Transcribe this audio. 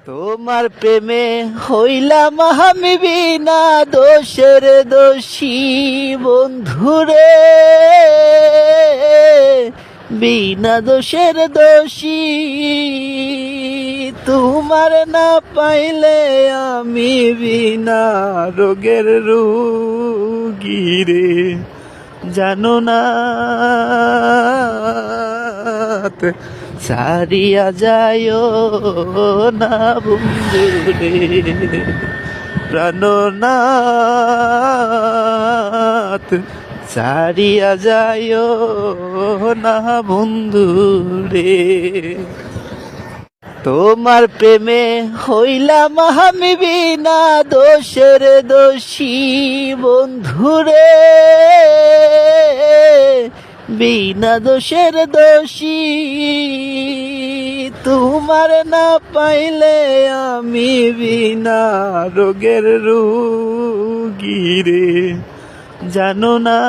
তোমার প্রেমে হইলাম আমি বিনা দোষের দোষী বন্ধুরে, বিনা দোষের দোষী। তোমার না পাইলে আমি বিনা রোগের রোগীরে, জানো না ছাড়িয়া যায় না বন্ধুরে, প্রাণনাথ ছাড়িয়া যায় না বন্ধুরে। তোমার প্রেমে হইলাম আমি বিনা দোষের দোষী বন্ধুরে, বিনা দোষের দোষী। তোমার না পাইলে আমি বিনা রোগের রোগীরে, জানো না